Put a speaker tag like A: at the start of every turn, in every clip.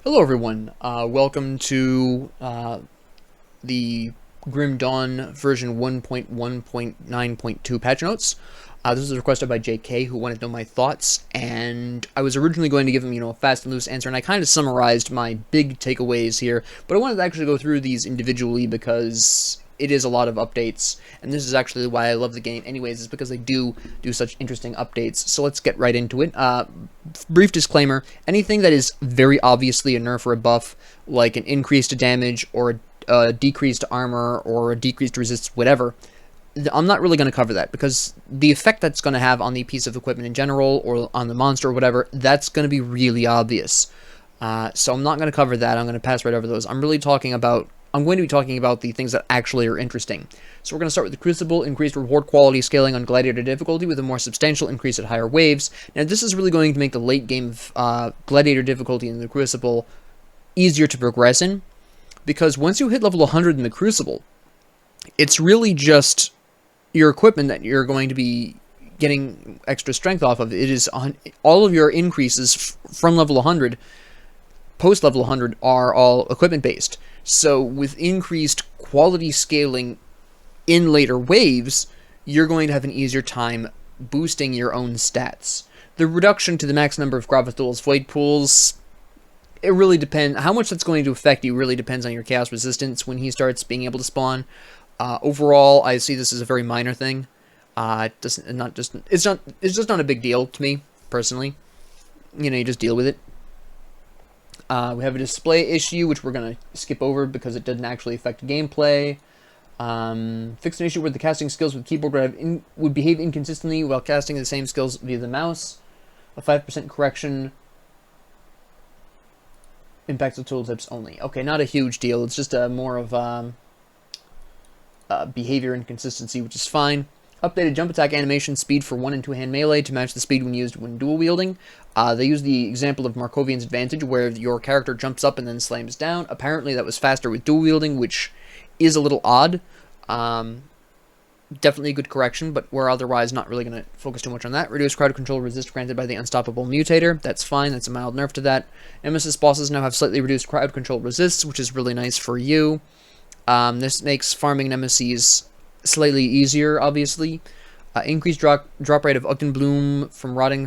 A: Hello everyone, welcome to the Grim Dawn version 1.1.9.2 patch notes. This was requested by JK, who wanted to know my thoughts, and I was originally going to give him, a fast and loose answer, and I kind of summarized my big takeaways here, but I wanted to actually go through these individually because it is a lot of updates, and this is actually why I love the game anyways, is because they do such interesting updates. So let's get right into it. Brief disclaimer, anything that is very obviously a nerf or a buff, like an increase to damage, or a decrease to armor, or a decreased resist, whatever, I'm not really going to cover that, because the effect that's going to have on the piece of equipment in general, or on the monster or whatever, that's going to be really obvious. So I'm not going to cover that. I'm going to pass right over those. I'm going to be talking about the things that actually are interesting. So we're going to start with the Crucible, increased reward quality scaling on Gladiator difficulty with a more substantial increase at higher waves. Now this is really going to make the late game Gladiator difficulty in the Crucible easier to progress in, because once you hit level 100 in the Crucible, it's really just your equipment that you're going to be getting extra strength off of. It is on all of your increases from level 100, post level 100, are all equipment based. So with increased quality scaling in later waves, you're going to have an easier time boosting your own stats. The reduction to the max number of Gravithal's Void Pools, it really depends. How much that's going to affect you really depends on your Chaos Resistance when he starts being able to spawn. Overall, I see this as a very minor thing. It's just not a big deal to me, personally. You just deal with it. We have a display issue, which we're going to skip over because it doesn't actually affect gameplay. Fix an issue where the casting skills with keyboard would behave inconsistently while casting the same skills via the mouse. A 5% correction impacts the tooltips only. Okay, not a huge deal. It's just more of behavior inconsistency, which is fine. Updated jump attack animation speed for 1- and 2-hand melee to match the speed when used when dual wielding. They use the example of Markovian's advantage, where your character jumps up and then slams down. Apparently that was faster with dual wielding, which is a little odd. Definitely a good correction, but we're otherwise not really going to focus too much on that. Reduced crowd control resist granted by the unstoppable mutator. That's fine. That's a mild nerf to that. Nemesis bosses now have slightly reduced crowd control resists, which is really nice for you. This makes farming Nemesis slightly easier, obviously. Increased drop rate of Ugdenbloom from rotting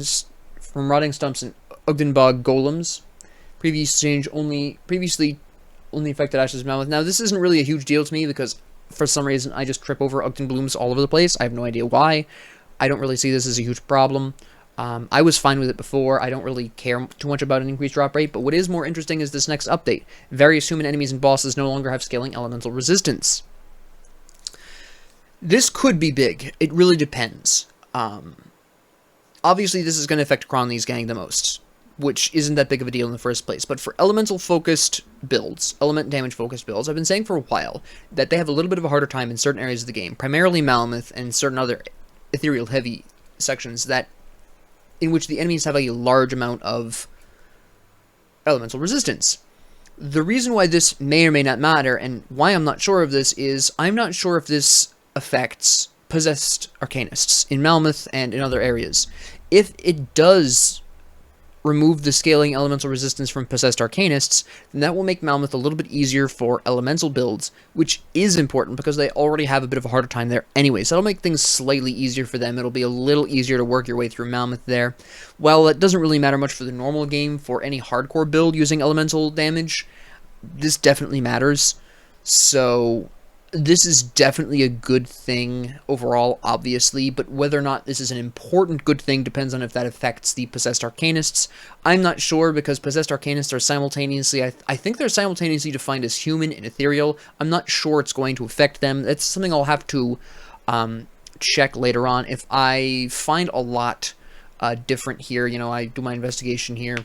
A: stumps and Ugdenbog golems. Previously only affected Ash's Mammoth. Now this isn't really a huge deal to me because for some reason I just trip over Ugdenblooms all over the place. I have no idea why. I don't really see this as a huge problem. I was fine with it before. I don't really care too much about an increased drop rate, but what is more interesting is this next update. Various human enemies and bosses no longer have scaling elemental resistance. This could be big. It really depends. Obviously, this is going to affect Cronley's gang the most, which isn't that big of a deal in the first place. But for elemental-focused builds, element damage-focused builds, I've been saying for a while that they have a little bit of a harder time in certain areas of the game, primarily Mammoth and certain other ethereal-heavy sections in which the enemies have a large amount of elemental resistance. The reason why this may or may not matter, and why I'm not sure of this, is I'm not sure if this affects possessed arcanists in Mammoth and in other areas. If it does remove the scaling elemental resistance from possessed arcanists, then that will make Mammoth a little bit easier for elemental builds, which is important because they already have a bit of a harder time there anyway. So that'll make things slightly easier for them. It'll be a little easier to work your way through Mammoth there. While that doesn't really matter much for the normal game, for any hardcore build using elemental damage, this definitely matters. So this is definitely a good thing overall, obviously, but whether or not this is an important good thing depends on if that affects the Possessed Arcanists. I'm not sure, because Possessed Arcanists are simultaneously, I think they're simultaneously defined as human and ethereal. I'm not sure it's going to affect them. That's something I'll have to check later on. If I find a lot different here, I do my investigation here,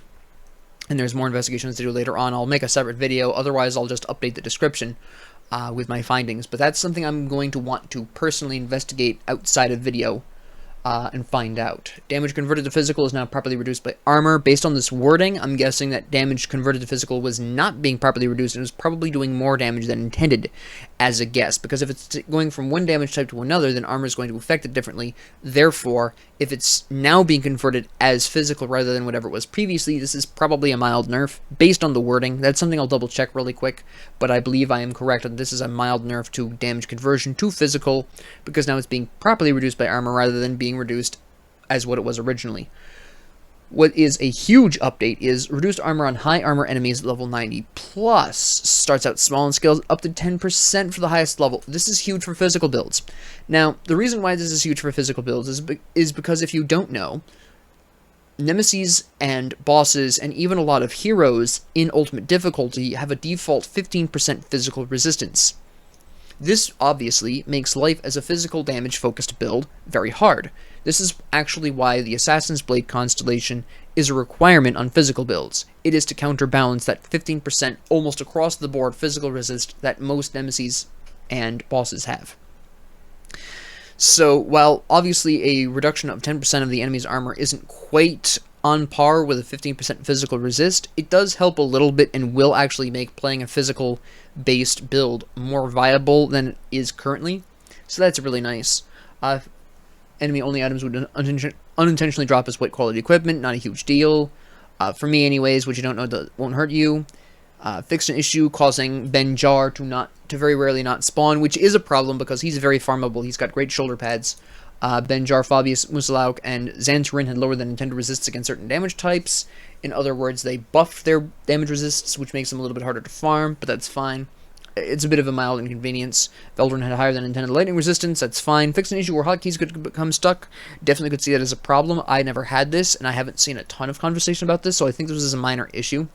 A: and there's more investigations to do later on, I'll make a separate video. Otherwise, I'll just update the description with my findings, but that's something I'm going to want to personally investigate outside of video and find out. Damage converted to physical is now properly reduced by armor. Based on this wording, I'm guessing that damage converted to physical was not being properly reduced and was probably doing more damage than intended, as a guess, because if it's going from one damage type to another, then armor is going to affect it differently. Therefore, if it's now being converted as physical rather than whatever it was previously, this is probably a mild nerf, based on the wording. That's something I'll double check really quick, but I believe I am correct that this is a mild nerf to damage conversion to physical, because now it's being properly reduced by armor rather than being reduced as what it was originally. What is a huge update is reduced armor on high armor enemies at level 90 plus. Starts out small and scales up to 10% for the highest level. This is huge for physical builds. Now, the reason why this is huge for physical builds is because if you don't know, nemesis and bosses and even a lot of heroes in ultimate difficulty have a default 15% physical resistance. This obviously makes life as a physical damage focused build very hard. This is actually why the Assassin's Blade constellation is a requirement on physical builds. It is to counterbalance that 15% almost across the board physical resist that most nemesis and bosses have. So while obviously a reduction of 10% of the enemy's armor isn't quite on par with a 15% physical resist, it does help a little bit and will actually make playing a physical based build more viable than it is currently. So that's really nice. Enemy only items would unintentionally drop as white quality equipment, not a huge deal. For me anyways, which you don't know won't hurt you. Fixed an issue causing Benjar to very rarely not spawn, which is a problem because he's very farmable. He's got great shoulder pads. Benjar, Fabius, Musalauk, and Xantarin had lower than intended resists against certain damage types. In other words, they buffed their damage resists, which makes them a little bit harder to farm, but that's fine. It's a bit of a mild inconvenience. Veldrin had higher than intended lightning resistance, that's fine. Fixed an issue where hotkeys could become stuck, definitely could see that as a problem. I never had this, and I haven't seen a ton of conversation about this, so I think this is a minor issue.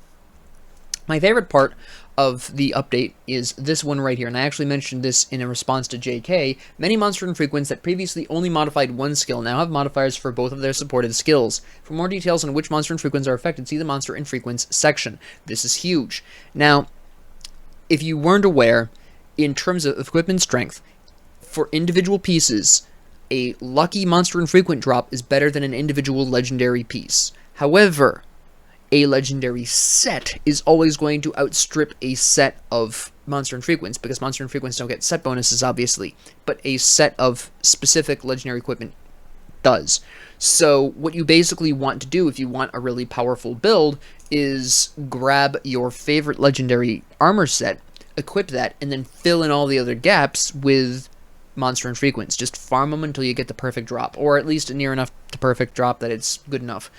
A: My favorite part of the update is this one right here, and I actually mentioned this in a response to JK. Many monster infrequents that previously only modified one skill now have modifiers for both of their supported skills. For more details on which monster infrequents are affected, see the monster infrequents section. This is huge. Now, if you weren't aware, in terms of equipment strength, for individual pieces, a lucky monster infrequent drop is better than an individual legendary piece. However, a legendary set is always going to outstrip a set of monster infrequents, because monster infrequents don't get set bonuses, obviously, but a set of specific legendary equipment does. So what you basically want to do if you want a really powerful build is grab your favorite legendary armor set, equip that, and then fill in all the other gaps with monster infrequents. Just farm them until you get the perfect drop, or at least near enough to perfect drop that it's good enough.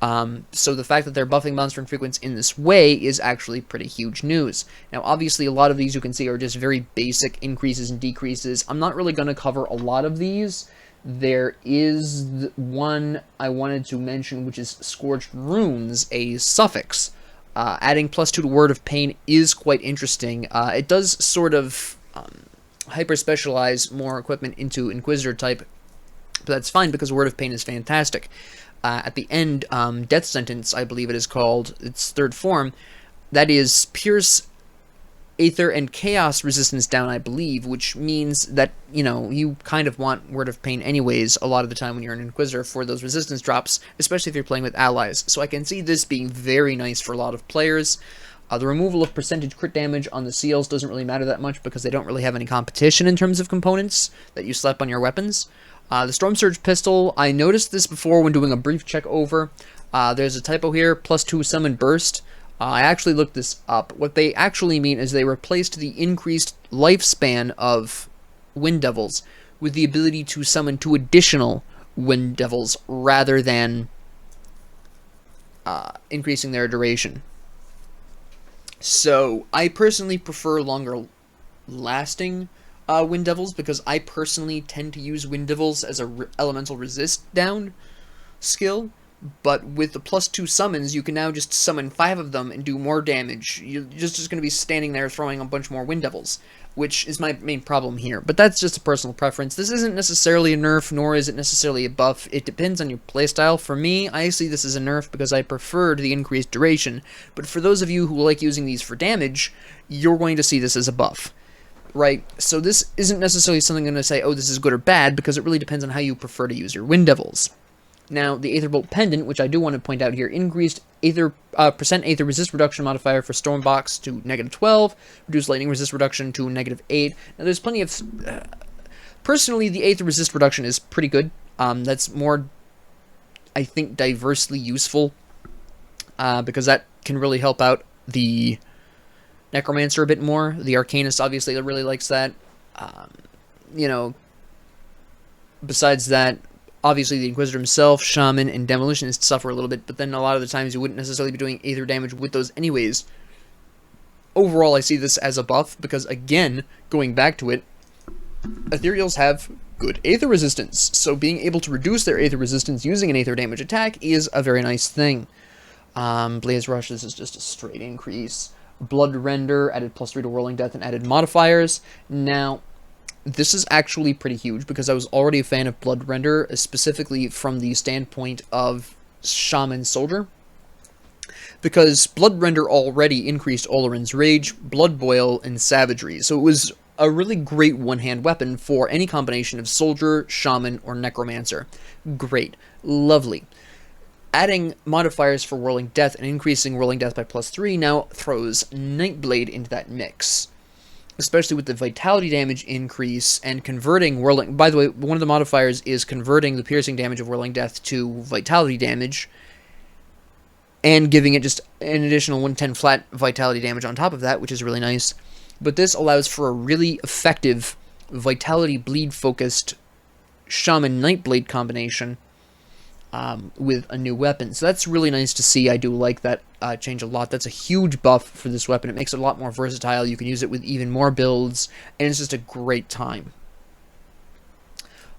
A: So the fact that they're buffing monster infrequents in this way is actually pretty huge news. Now, obviously, a lot of these you can see are just very basic increases and decreases. I'm not really going to cover a lot of these. There is one I wanted to mention, which is Scourged Runes, a suffix. Adding +2 to Word of Pain is quite interesting. It does sort of hyper-specialize more equipment into Inquisitor type, but that's fine because Word of Pain is fantastic. At the end, Death Sentence, I believe it is called, its third form, that is Pierce, Aether, and Chaos resistance down, I believe, which means that, you know, you kind of want Word of Pain anyways a lot of the time when you're an Inquisitor for those resistance drops, especially if you're playing with allies. So I can see this being very nice for a lot of players. The removal of percentage crit damage on the seals doesn't really matter that much because they don't really have any competition in terms of components that you slap on your weapons. The Storm Surge Pistol, I noticed this before when doing a brief check over. There's a typo here, +2 Summon Burst. I actually looked this up. What they actually mean is they replaced the increased lifespan of Wind Devils with the ability to summon 2 additional Wind Devils rather than increasing their duration. So, I personally prefer longer lasting Wind Devils because I personally tend to use Wind Devils as a elemental resist down skill. But with the +2 summons, you can now just summon 5 of them and do more damage. You're just going to be standing there throwing a bunch more Wind Devils, which is my main problem here. But that's just a personal preference. This isn't necessarily a nerf, nor is it necessarily a buff. It depends on your playstyle. For me, I see this as a nerf because I preferred the increased duration. But for those of you who like using these for damage, you're going to see this as a buff. Right? So this isn't necessarily something I'm going to say, oh, this is good or bad, because it really depends on how you prefer to use your Wind Devils. Now, the Aether Bolt Pendant, which I do want to point out here, increased percent Aether resist reduction modifier for Stormbox to -12, reduced lightning resist reduction to -8. Now, there's plenty of... personally, the Aether resist reduction is pretty good. That's more, I think, diversely useful, because that can really help out the Necromancer a bit more. The Arcanist obviously really likes that. Besides that, obviously the Inquisitor himself, Shaman, and Demolitionists suffer a little bit, but then a lot of the times you wouldn't necessarily be doing Aether damage with those anyways. Overall, I see this as a buff, because again, going back to it, Ethereals have good Aether resistance, so being able to reduce their Aether resistance using an Aether damage attack is a very nice thing. Blaze Rush, this is just a straight increase. Blood Render added +3 to Whirling Death and added modifiers. Now, this is actually pretty huge, because I was already a fan of Blood Render, specifically from the standpoint of Shaman Soldier. Because Blood Render already increased Olorin's Rage, Blood Boil, and Savagery, so it was a really great one-hand weapon for any combination of Soldier, Shaman, or Necromancer. Great. Lovely. Adding modifiers for Whirling Death and increasing Whirling Death by +3 now throws Nightblade into that mix. Especially with the Vitality damage increase and converting Whirling... By the way, one of the modifiers is converting the piercing damage of Whirling Death to Vitality damage, and giving it just an additional 110 flat Vitality damage on top of that, which is really nice. But this allows for a really effective Vitality bleed-focused Shaman Nightblade combination with a new weapon. So that's really nice to see. I do like that change a lot. That's a huge buff for this weapon. It makes it a lot more versatile. You can use it with even more builds, and it's just a great time.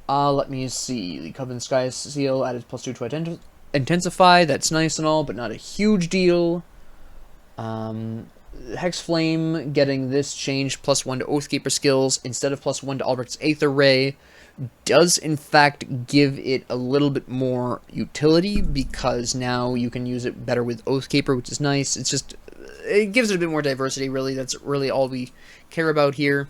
A: Let me see. The Coven Sky Seal added +2 to Intensify. That's nice and all, but not a huge deal. Hex Flame getting this change, +1 to Oathkeeper skills instead of +1 to Albrecht's Aether Ray, does in fact give it a little bit more utility, because now you can use it better with Oathkeeper, which is nice. It's just, it gives it a bit more diversity, really. That's really all we care about here.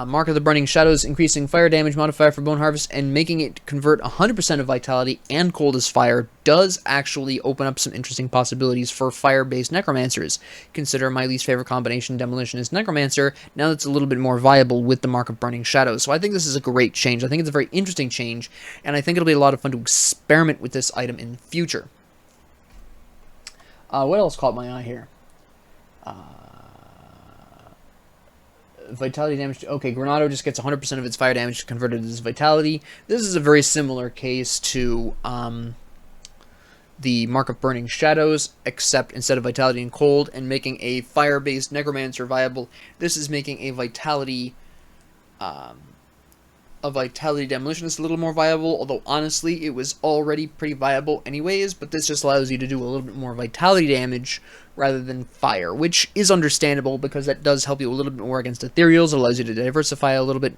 A: Mark of the Burning Shadows, increasing fire damage modifier for Bone Harvest and making it convert 100% of Vitality and Cold as Fire does actually open up some interesting possibilities for fire-based Necromancers. Consider my least favorite combination, Demolitionist Necromancer. Now that's a little bit more viable with the Mark of Burning Shadows. So I think this is a great change. I think it's a very interesting change, and I think it'll be a lot of fun to experiment with this item in the future. What else caught my eye here? Vitality damage. Okay, Granado just gets 100% of its fire damage converted as Vitality. This is a very similar case to the Mark of Burning Shadows, except instead of Vitality and Cold and making a fire-based Necromancer viable, this is making a Vitality Demolitionist a little more viable, although honestly it was already pretty viable anyways, but this just allows you to do a little bit more Vitality damage rather than fire, which is understandable because that does help you a little bit more against Ethereals. It allows you to diversify a little bit.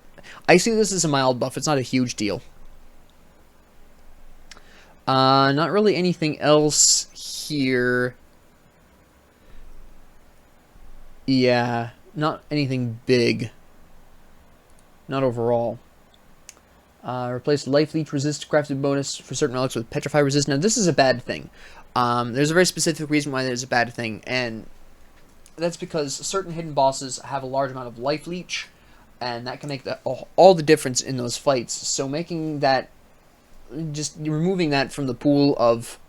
A: I see this as a mild buff. It's not a huge deal. Not really anything else here. Yeah, not anything big. Not overall. Replace Life Leech resist crafted bonus for certain relics with Petrify resist. Now, this is a bad thing. There's a very specific reason why there's a bad thing, and that's because certain hidden bosses have a large amount of Life Leech, and that can make all the difference in those fights. So making that, just removing that from the pool of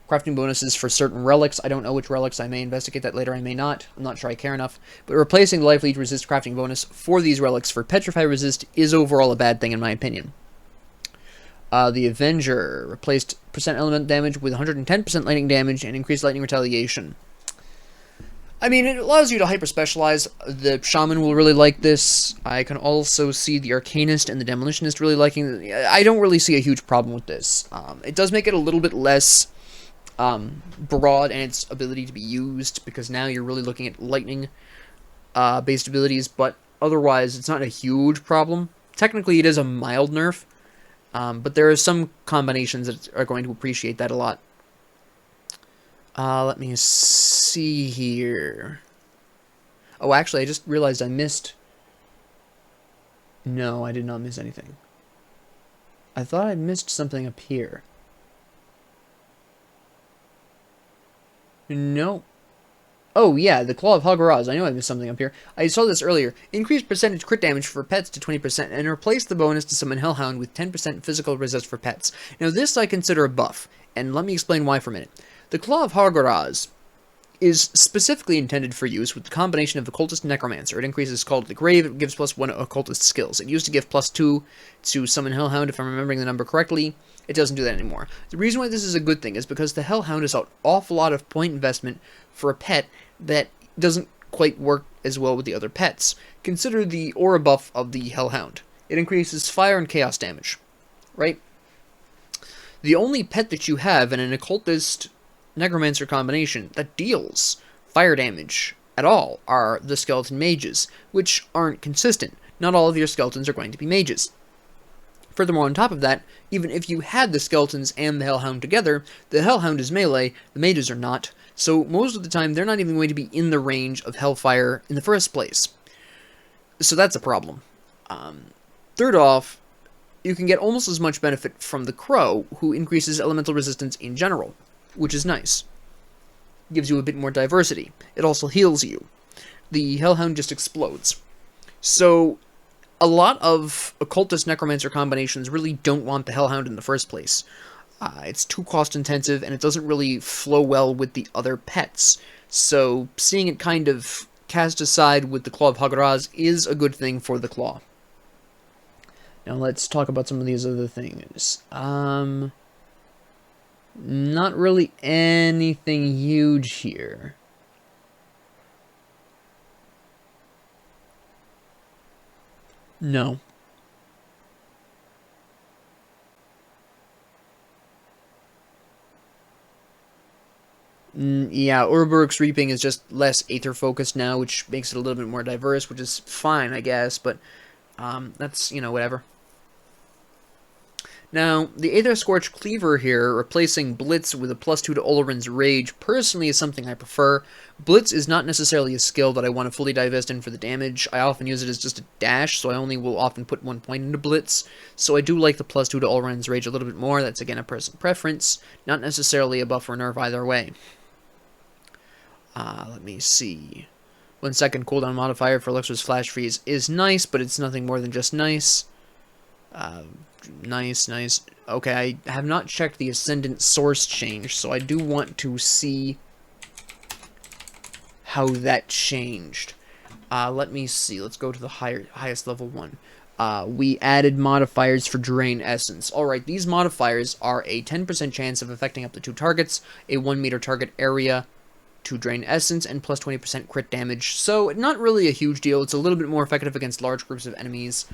A: crafting bonuses for certain relics. I don't know which relics. I may investigate that later. I may not. I'm not sure I care enough. But replacing the Life Leech resist crafting bonus for these relics for Petrify resist is overall a bad thing in my opinion. The Avenger replaced percent element damage with 110% lightning damage and increased lightning retaliation. I mean, it allows you to hyper-specialize. The Shaman will really like this. I can also see the Arcanist and the Demolitionist really liking it. I don't really see a huge problem with this. It does make it a little bit less broad in its ability to be used, because now you're really looking at lightning based abilities, but otherwise it's not a huge problem. Technically it is a mild nerf, but there are some combinations that are going to appreciate that a lot. Let me see here. Oh, actually, I just realized I missed... No, I did not miss anything. I thought I missed something up here. No. Oh, yeah, the Claw of Hagaraz. I know I missed something up here. I saw this earlier. Increase percentage crit damage for pets to 20% and replace the bonus to summon Hellhound with 10% physical resist for pets. Now, this I consider a buff, and let me explain why for a minute. The Claw of Hagaraz is specifically intended for use with the combination of Occultist and Necromancer. It increases Call to the Grave, it gives +1 Occultist skills. It used to give +2 to summon Hellhound, if I'm remembering the number correctly. It doesn't do that anymore. The reason why this is a good thing is because the Hellhound is an awful lot of point investment for a pet that doesn't quite work as well with the other pets. Consider the aura buff of the Hellhound. It increases fire and chaos damage, right? The only pet that you have in an Occultist Necromancer combination that deals fire damage at all are the skeleton mages, which aren't consistent. Not all of your skeletons are going to be mages. Furthermore, on top of that, even if you had the skeletons and the Hellhound together, the Hellhound is melee, the mages are not, so most of the time they're not even going to be in the range of Hellfire in the first place. So that's a problem. Third off, you can get almost as much benefit from the Crow, who increases elemental resistance in general, which is nice. Gives you a bit more diversity. It also heals you. The Hellhound just explodes. So a lot of Occultist Necromancer combinations really don't want the Hellhound in the first place. It's too cost intensive, and it doesn't really flow well with the other pets. So seeing it kind of cast aside with the Claw of Hagaraz is a good thing for the Claw. Now let's talk about some of these other things. Not really anything huge here. No. Yeah, Urberg's Reaping is just less Aether focused now, which makes it a little bit more diverse, which is fine, I guess, but that's, whatever. Now, the Aether Scorch Cleaver here, replacing Blitz with a +2 to Olorin's Rage, personally is something I prefer. Blitz is not necessarily a skill that I want to fully divest in for the damage. I often use it as just a dash, so I only will often put 1 point into Blitz. So I do like the +2 to Olorin's Rage a little bit more. That's, again, a personal preference. Not necessarily a buff or nerf either way. Let me see. 1 second cooldown modifier for Elixir's Flash Freeze is nice, but it's nothing more than just nice. Nice. Okay, I have not checked the Ascendant source change, so I do want to see how that changed. Let me see. Let's go to the highest level one. We added modifiers for Drain Essence. Alright, these modifiers are a 10% chance of affecting up to 2 targets, a 1 meter target area to Drain Essence, and plus 20% crit damage. So, not really a huge deal. It's a little bit more effective against large groups of enemies,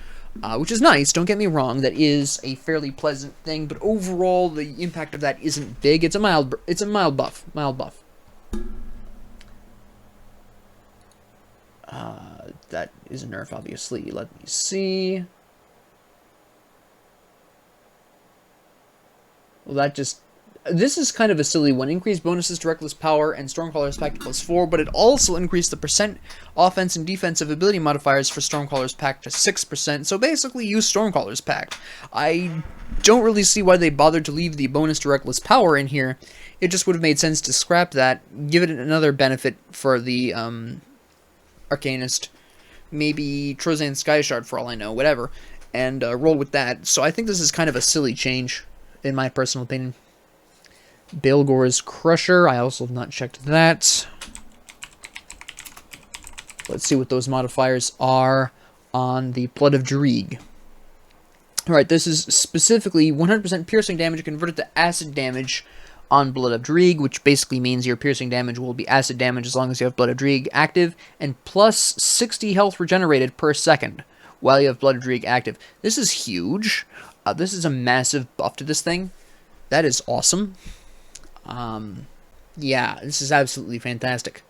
A: which is nice, don't get me wrong. That is a fairly pleasant thing, but overall, the impact of that isn't big. It's a mild buff. That is a nerf, obviously. Let me see. Well, that just... This is kind of a silly one. Increased bonuses to Reckless Power and Stormcrawler's Pact to +4, but it also increased the percent offense and defensive ability modifiers for Stormcrawler's Pact to 6%, so basically use Stormcrawler's Pact. I don't really see why they bothered to leave the bonus to Reckless Power in here. It just would have made sense to scrap that, give it another benefit for the Arcanist, maybe Trozan Skyshard for all I know, whatever, and roll with that. So I think this is kind of a silly change, in my personal opinion. Baelgor's Crusher, I also have not checked that. Let's see what those modifiers are on the Blood of Dreeg. Alright, this is specifically 100% piercing damage converted to acid damage on Blood of Dreeg, which basically means your piercing damage will be acid damage as long as you have Blood of Dreeg active, and plus 60 health regenerated per second while you have Blood of Dreeg active. This is huge. This is a massive buff to this thing. That is awesome. Yeah, this is absolutely fantastic.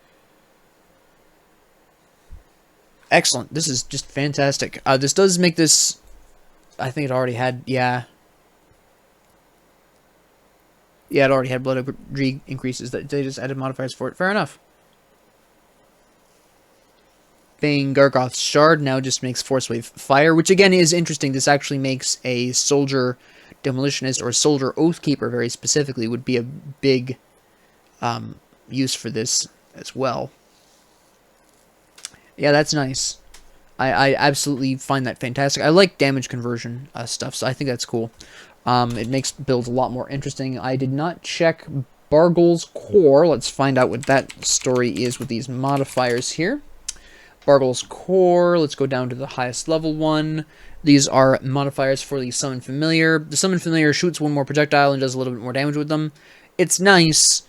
A: Excellent. This is just fantastic. This does make this... I think it already had... Yeah, it already had Blood of Dreeg increases. That they just added modifiers for it. Fair enough. Bane Gargoth's Shard now just makes Force Wave Fire, which again is interesting. This actually makes a soldier Demolitionist, or Soldier Oathkeeper very specifically would be a big use for this as well. Yeah, that's nice. I absolutely find that fantastic. I like damage conversion stuff, so I think that's cool. It makes builds a lot more interesting. I did not check Bargle's Core. Let's find out what that story is with these modifiers here. Bargle's Core, let's go down to the highest level one. These are modifiers for the Summon Familiar. The Summon Familiar shoots one more projectile and does a little bit more damage with them. It's nice.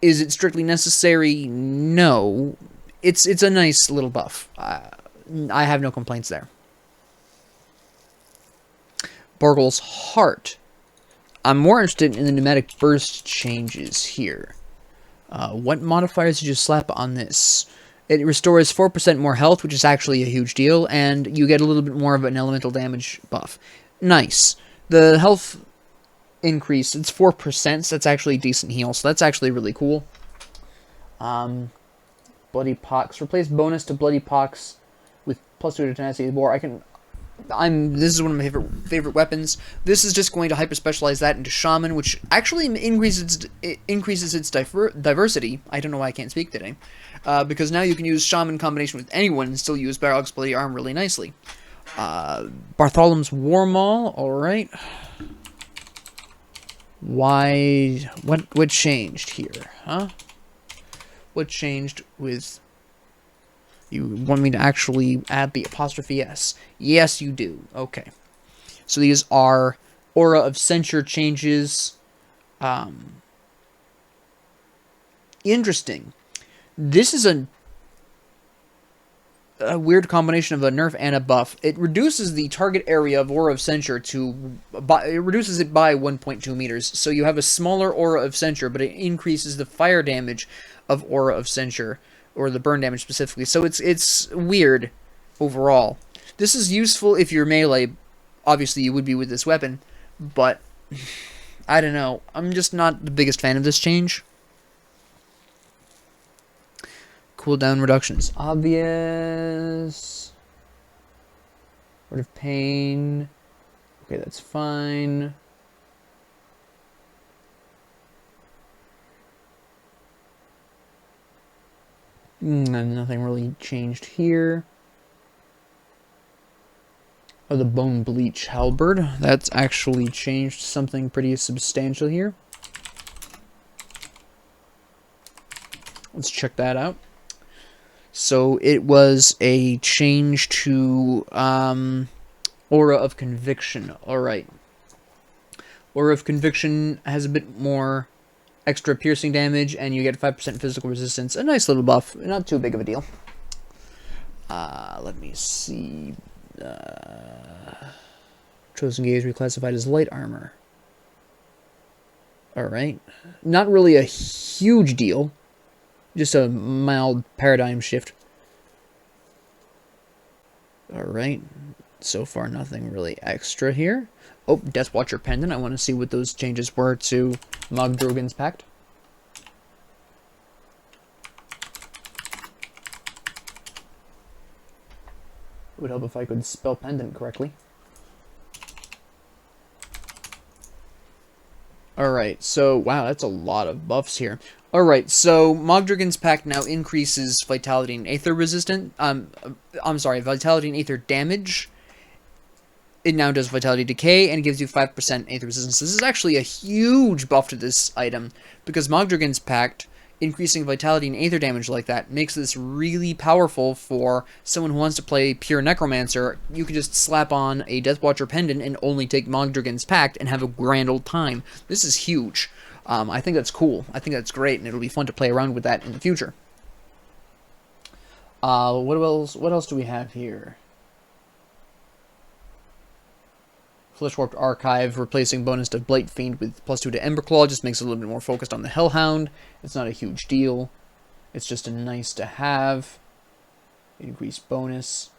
A: Is it strictly necessary? No. It's a nice little buff. I have no complaints there. Bargle's Heart. I'm more interested in the pneumatic burst changes here. What modifiers did you slap on this? It restores 4% more health, which is actually a huge deal, and you get a little bit more of an elemental damage buff. Nice. The health increase, it's 4%, so that's actually a decent heal, so that's actually really cool. Bloody Pox. Replace bonus to Bloody Pox with +2 to tenacity of war. This is one of my favorite weapons. This is just going to hyper specialize that into Shaman, which actually increases its diversity. I don't know why I can't speak today, because now you can use Shaman combination with anyone and still use Barog's Bloody Arm really nicely. Bartholomew's War Maul. All right. Why? What changed here? Huh? What changed with? You want me to actually add the apostrophe S? Yes, you do. Okay. So these are Aura of Censure changes. Interesting. This is a weird combination of a nerf and a buff. It reduces the target area of Aura of Censure it reduces it by 1.2 meters. So you have a smaller Aura of Censure, but it increases the fire damage of Aura of Censure, or the burn damage specifically. So it's weird overall. This is useful if you're melee. Obviously, you would be with this weapon, but I don't know. I'm just not the biggest fan of this change. Cooldown reductions. Obvious. Word of Pain. Okay, that's fine. Nothing really changed here. Oh, the Bone Bleach Halberd. That's actually changed something pretty substantial here. Let's check that out. So it was a change to Aura of Conviction. Alright. Aura of Conviction has a bit more extra piercing damage, and you get 5% physical resistance. A nice little buff. Not too big of a deal. Let me see. Chosen Gaze reclassified as light armor. Alright. Not really a huge deal. Just a mild paradigm shift. Alright. So far, nothing really extra here. Oh, Death Watcher Pendant. I want to see what those changes were to Mogdrogen's Pact. It would help if I could spell pendant correctly. Alright, so, wow, that's a lot of buffs here. Alright, so Mogdrogen's Pact now increases Vitality and Aether resistance. Vitality and Aether damage. It now does Vitality Decay and gives you 5% Aether resistance. This is actually a huge buff to this item, because Mogdrogen's Pact, increasing Vitality and Aether damage like that, makes this really powerful for someone who wants to play pure Necromancer. You can just slap on a Deathwatcher Pendant and only take Mogdrogen's Pact and have a grand old time. This is huge. I think that's cool. I think that's great, and it'll be fun to play around with that in the future. What else do we have here? Fleshwarped Archive, replacing bonus to Blight Fiend with +2 to Emberclaw, just makes it a little bit more focused on the Hellhound. It's not a huge deal. It's just a nice to have. Increased bonus.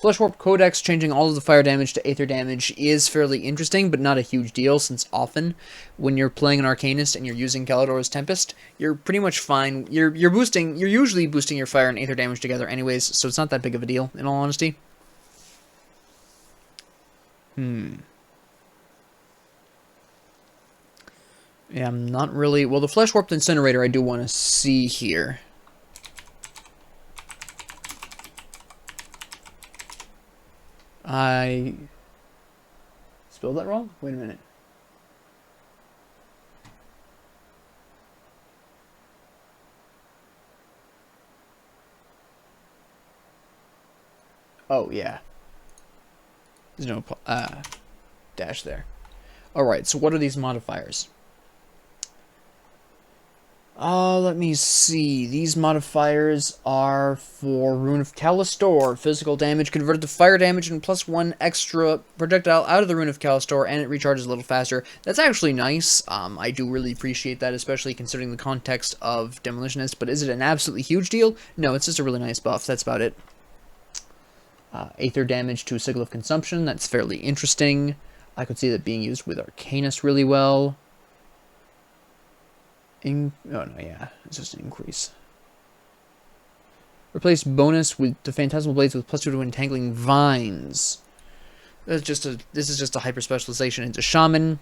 A: Fleshwarped Codex, changing all of the fire damage to Aether damage, is fairly interesting, but not a huge deal, since often, when you're playing an Arcanist and you're using Caladora's Tempest, you're pretty much fine. You're usually boosting your fire and Aether damage together anyways, so it's not that big of a deal, in all honesty. Yeah, I'm not really... Well, the Flesh Warped Incinerator I do want to see here. I... spelled that wrong? Wait a minute. Oh, yeah. There's no dash there. Alright, so what are these modifiers? Let me see. These modifiers are for Rune of Callistor. Physical damage converted to fire damage and +1 extra projectile out of the Rune of Callistor, and it recharges a little faster. That's actually nice. I do really appreciate that, especially considering the context of Demolitionist. But is it an absolutely huge deal? No, it's just a really nice buff. That's about it. Aether damage to Sigil of Consumption. That's fairly interesting. I could see that being used with Arcanist really well. Oh no, yeah, it's just an increase. Replace bonus with the Phantasmal Blades with +2 to Entangling Vines. This is just a hyper specialization into Shaman.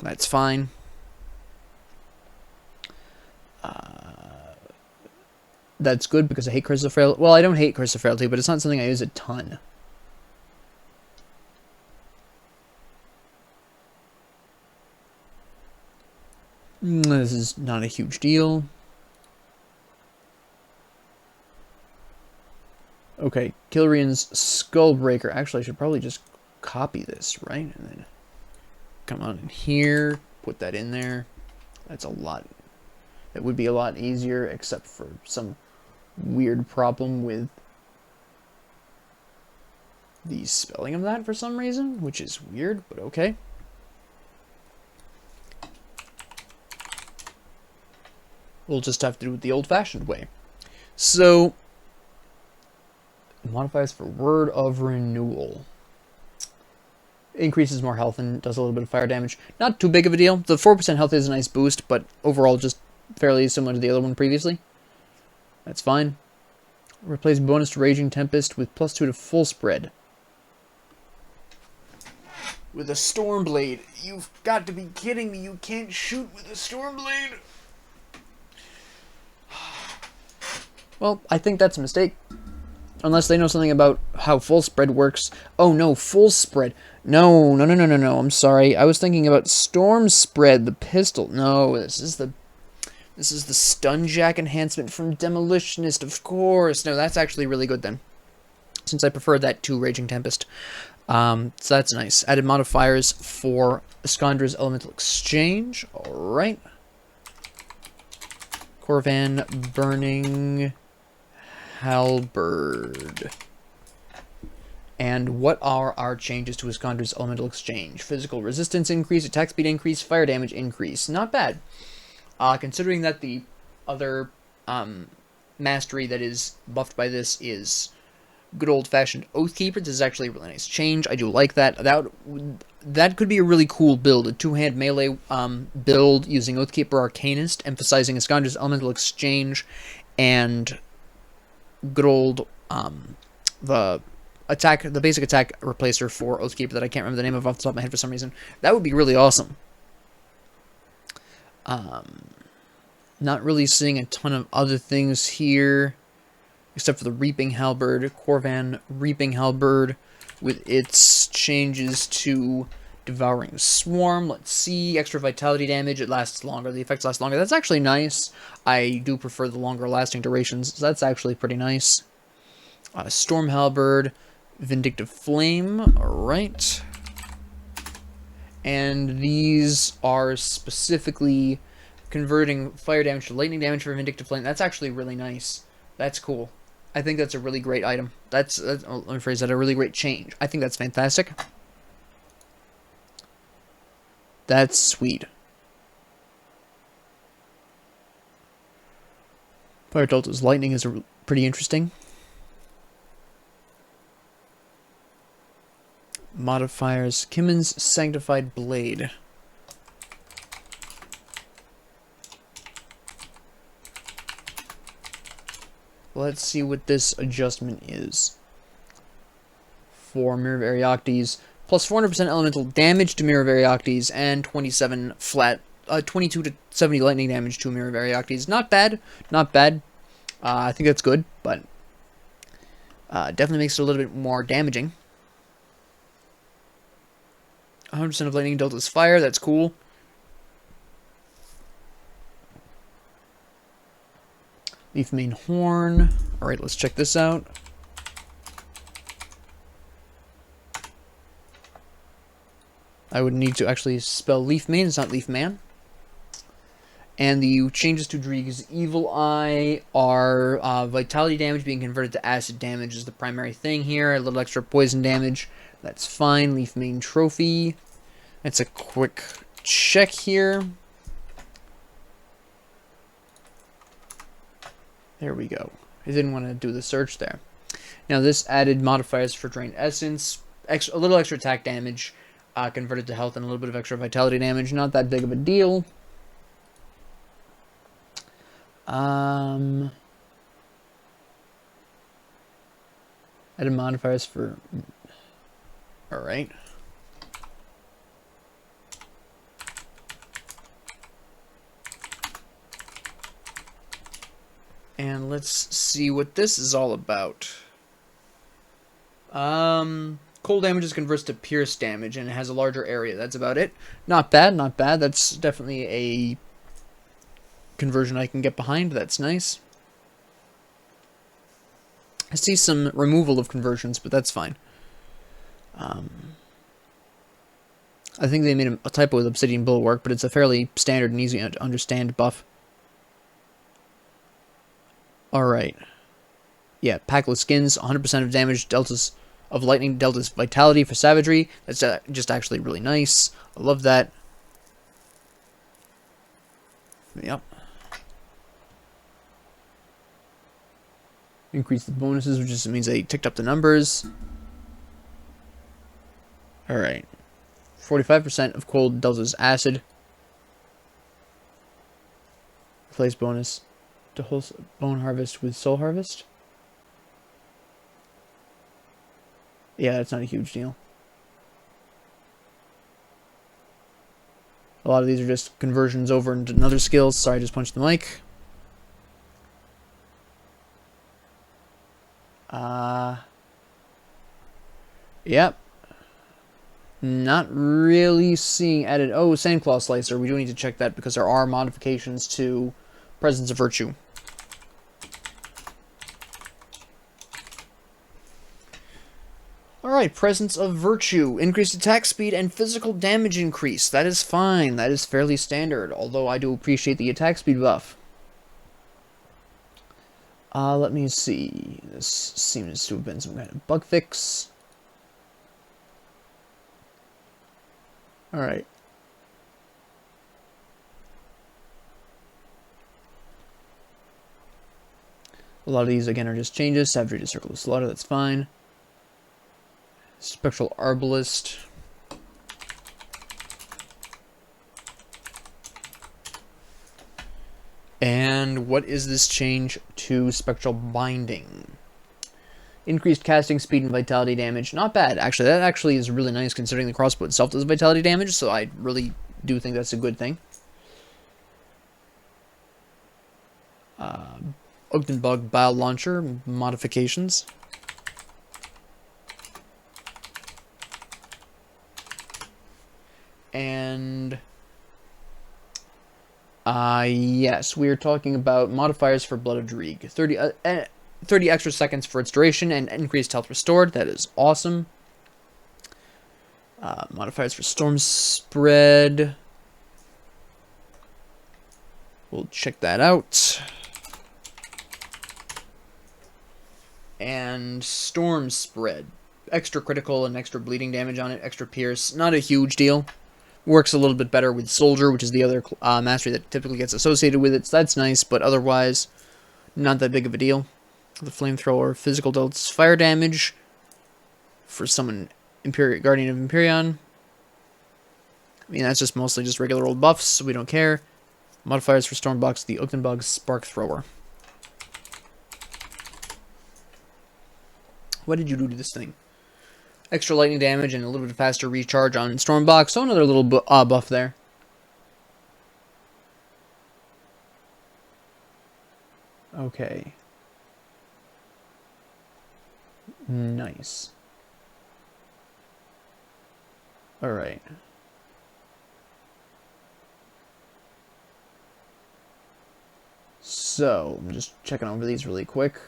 A: That's fine. That's good because I hate Curse of Frailty. Well, I don't hate Curse of Frailty, but it's not something I use a ton. This is not a huge deal. Okay, Kilrian's Skullbreaker. Actually, I should probably just copy this, right? And then come on in here, put that in there. That's a lot. It would be a lot easier, except for some weird problem with the spelling of that for some reason, which is weird, but okay. We'll just have to do it the old-fashioned way. So, modifiers for Word of Renewal. Increases more health and does a little bit of fire damage. Not too big of a deal. The 4% health is a nice boost, but overall just fairly similar to the other one previously. That's fine. Replace bonus to Raging Tempest with +2 to full spread. With a Stormblade. You've got to be kidding me. You can't shoot with a Stormblade. Well, I think that's a mistake. Unless they know something about how full spread works. Oh no, full spread. No. I'm sorry. I was thinking about storm spread, the pistol. No, this is the stun jack enhancement from Demolitionist, of course. No, that's actually really good then. Since I prefer that to Raging Tempest. So that's nice. Added modifiers for Iskandra's Elemental Exchange. Alright. Corvan Burning Halberd. And what are our changes to Iskandra's Elemental Exchange? Physical resistance increase, attack speed increase, fire damage increase. Not bad. Considering that the other mastery that is buffed by this is good old-fashioned Oathkeeper, this is actually a really nice change. I do like that. That could be a really cool build. A two-hand melee build using Oathkeeper Arcanist, emphasizing Iskandra's Elemental Exchange and good old the basic attack replacer for Oathkeeper that I can't remember the name of off the top of my head for some reason. That would be really awesome. Not really seeing a ton of other things here, except for the Reaping Halberd, Corvan Reaping Halberd, with its changes to Devouring Swarm. Let's see, extra vitality damage, it lasts longer, the effects last longer. That's actually nice. I do prefer the longer lasting durations, so that's actually pretty nice. Storm Halberd, Vindictive Flame, alright. And these are specifically converting fire damage to lightning damage for Vindictive Flame. That's actually really nice. That's cool. I think that's a really great item. Let me phrase that, a really great change. I think that's fantastic. That's sweet. Fire Delta's lightning is pretty interesting. Modifiers. Kimmon's Sanctified Blade. Let's see what this adjustment is. For Mirror of Arioctes, plus 400% elemental damage to Mirror of Arioctes, and 27 flat 22 to 70 lightning damage to Mirror Varioctes. Not bad, not bad. I think that's good, but definitely makes it a little bit more damaging. 100% of lightning dealt is fire. That's cool. Leaf Mane Horn. All right, let's check this out. I would need to actually spell Leaf Mane. It's not Leaf Man. And the changes to Dreeg's Evil Eye are vitality damage being converted to acid damage is the primary thing here. A little extra poison damage. That's fine. Leaf Mane Trophy. That's a quick check here. There we go. I didn't want to do the search there. Now this added modifiers for Drain Essence. A little extra attack damage converted to health and a little bit of extra vitality damage. Not that big of a deal. Added modifiers for... Alright. And let's see what this is all about. Cold damage is converts to pierce damage and it has a larger area. That's about it. Not bad, not bad. That's definitely a conversion I can get behind. That's nice. I see some removal of conversions, but that's fine. I think they made a typo with Obsidian Bulwark, but it's a fairly standard and easy to understand buff. Alright. Yeah, Packless Skins, 100% of damage deltas of lightning deltas vitality for savagery. That's just actually really nice. I love that. Yep. Increase the bonuses, which just means they ticked up the numbers. Alright. 45% of cold deltas acid. Replace bonus to Bone Harvest with Soul Harvest. Yeah, that's not a huge deal. A lot of these are just conversions over into another skills. Sorry, I just punched the mic. Yep. Not really seeing added. Oh, Sandclaw Slicer. We do need to check that because there are modifications to Presence of Virtue. Alright, Presence of Virtue. Increased attack speed and physical damage increase. That is fine. That is fairly standard, although I do appreciate the attack speed buff. Let me see. This seems to have been some kind of bug fix. Alright. A lot of these, again, are just changes. Savagery to Circle of Slaughter, that's fine. Spectral Arbalist. And what is this change to Spectral Binding? Increased casting speed and vitality damage. Not bad, actually. That actually is really nice considering the crossbow itself does vitality damage, so I really do think that's a good thing. Bug Bile Launcher modifications. And yes, we are talking about modifiers for Blood of Dreeg. 30 extra seconds for its duration and increased health restored. That is awesome. Modifiers for Storm Spread. We'll check that out. And Storm Spread. Extra critical and extra bleeding damage on it. Extra pierce. Not a huge deal. Works a little bit better with Soldier, which is the other mastery that typically gets associated with it. So that's nice, but otherwise, not that big of a deal. The Flamethrower, physical deals fire damage for someone Guardian of Empyrean. I mean, that's just mostly just regular old buffs, so we don't care. Modifiers for Stormbox, the Oakdenbug Spark Thrower. What did you do to this thing? Extra lightning damage and a little bit faster recharge on Stormbox, so another little buff there. Okay. Nice. Alright. So, I'm just checking over these really quick.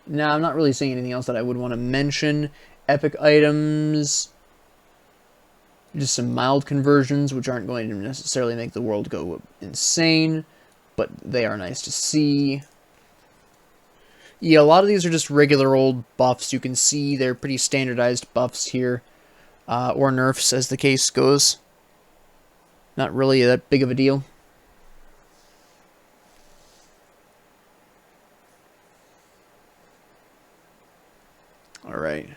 A: Now, I'm not really seeing anything else that I would want to mention. Epic items. Just some mild conversions, which aren't going to necessarily make the world go insane, but they are nice to see. Yeah, a lot of these are just regular old buffs. You can see they're pretty standardized buffs here, or nerfs as the case goes. Not really that big of a deal. Alright.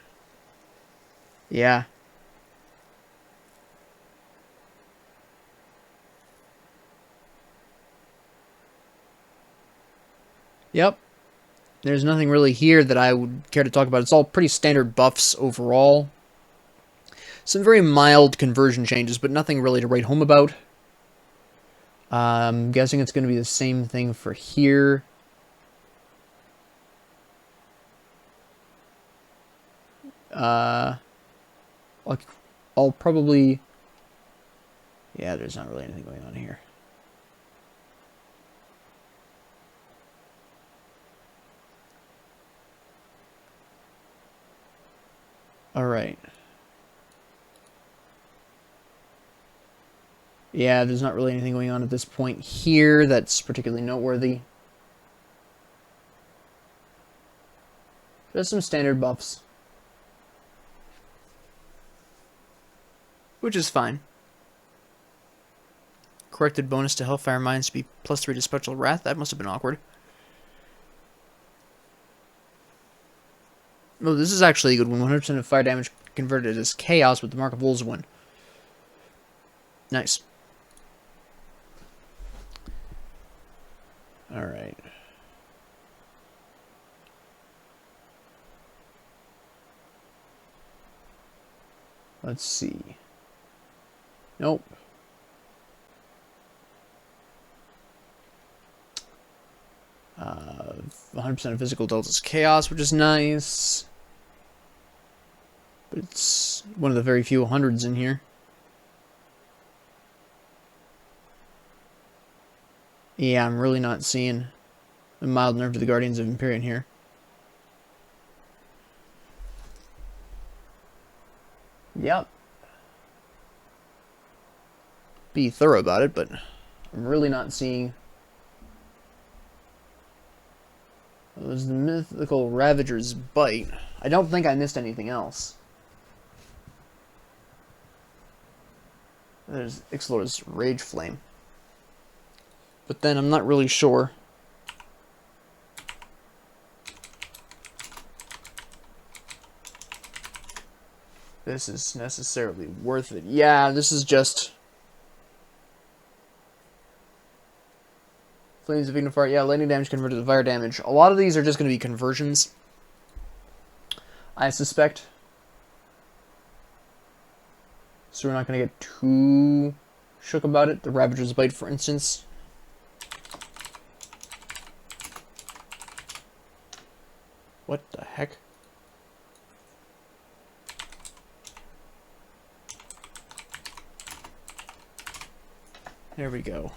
A: Yeah. Yep. There's nothing really here that I would care to talk about. It's all pretty standard buffs overall. Some very mild conversion changes, but nothing really to write home about. I'm guessing it's going to be the same thing for here. I'll probably... Yeah, there's not really anything going on here. Alright. Yeah, there's not really anything going on at this point here that's particularly noteworthy. Just some standard buffs. Which is fine. Corrected bonus to Hellfire Mines to be +3 to Spectral Wrath. That must have been awkward. Oh, this is actually a good one. 100% of fire damage converted as Chaos with the Mark of Wolves one. Nice. Alright. Let's see. Nope. 100% of physical deltas chaos, which is nice. But it's one of the very few hundreds in here. Yeah, I'm really not seeing a mild nerve to the Guardians of Empyrean here. Yep. Be thorough about it, but I'm really not seeing... It was the mythical Ravager's Bite. I don't think I missed anything else. There's Ixalar's Rage Flame. But then I'm not really sure. This is necessarily worth it. Yeah, this is just... Flames of Ignifire. Yeah, lightning damage converted to fire damage. A lot of these are just going to be conversions, I suspect. So we're not going to get too shook about it. The Ravager's Bite, for instance. What the heck? There we go.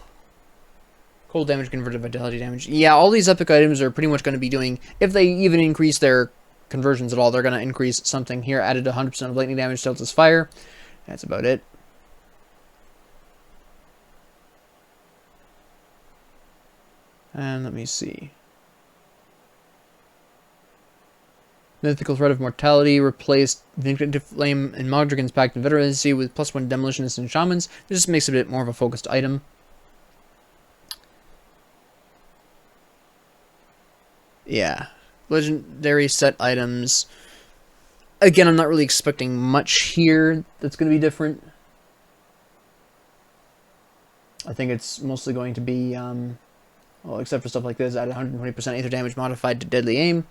A: Cold damage converted to vitality damage. Yeah, all these epic items are pretty much going to be doing, if they even increase their conversions at all, they're going to increase something here. Added 100% of lightning damage to Delta's fire. That's about it. And let me see. Mythical Threat of Mortality replaced Vindictive Flame and Modrigan's Pact of Veterancy with +1 Demolitionists and Shamans. This just makes it a bit more of a focused item. Yeah. Legendary set items. Again, I'm not really expecting much here that's going to be different. I think it's mostly going to be, well, except for stuff like this, add 120% Aether damage modified to deadly aim.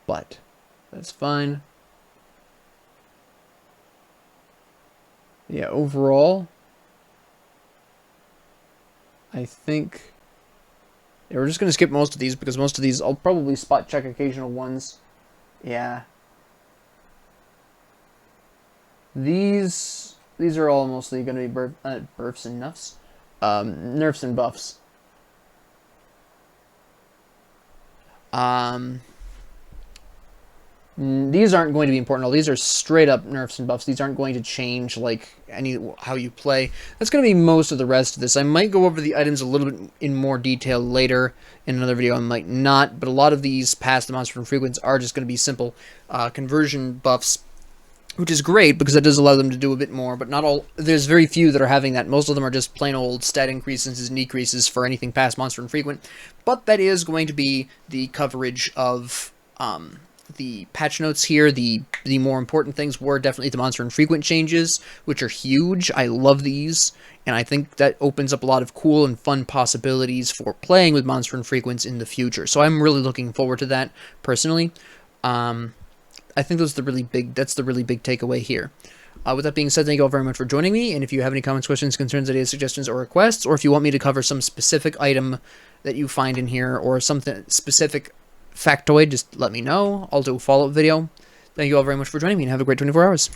A: But that's fine. Yeah, overall, I think Yeah, we're just going to skip most of these because most of these I'll probably spot check occasional ones. Yeah. These are all mostly going to be burfs and nuffs. Nerfs and buffs. These aren't going to be important. These are straight up nerfs and buffs. These aren't going to change like how you play. That's going to be most of the rest of this. I might go over the items a little bit in more detail later in another video. I might not, but a lot of these past the monster infrequents are just going to be simple conversion buffs, which is great because it does allow them to do a bit more, but not all. There's very few that are having that. Most of them are just plain old stat increases and decreases for anything past monster infrequent, but that is going to be the coverage of the patch notes here. The more important things were definitely the monster infrequent changes, which are huge. I love these, and I think that opens up a lot of cool and fun possibilities for playing with monster infrequents in the future. So I'm really looking forward to that personally. I think that's the really big takeaway here. With that being said, thank you all very much for joining me, and if you have any comments, questions, concerns, ideas, suggestions, or requests, or if you want me to cover some specific item that you find in here, or something specific factoid, just let me know. I'll do a follow-up video. Thank you all very much for joining me, and have a great 24 hours.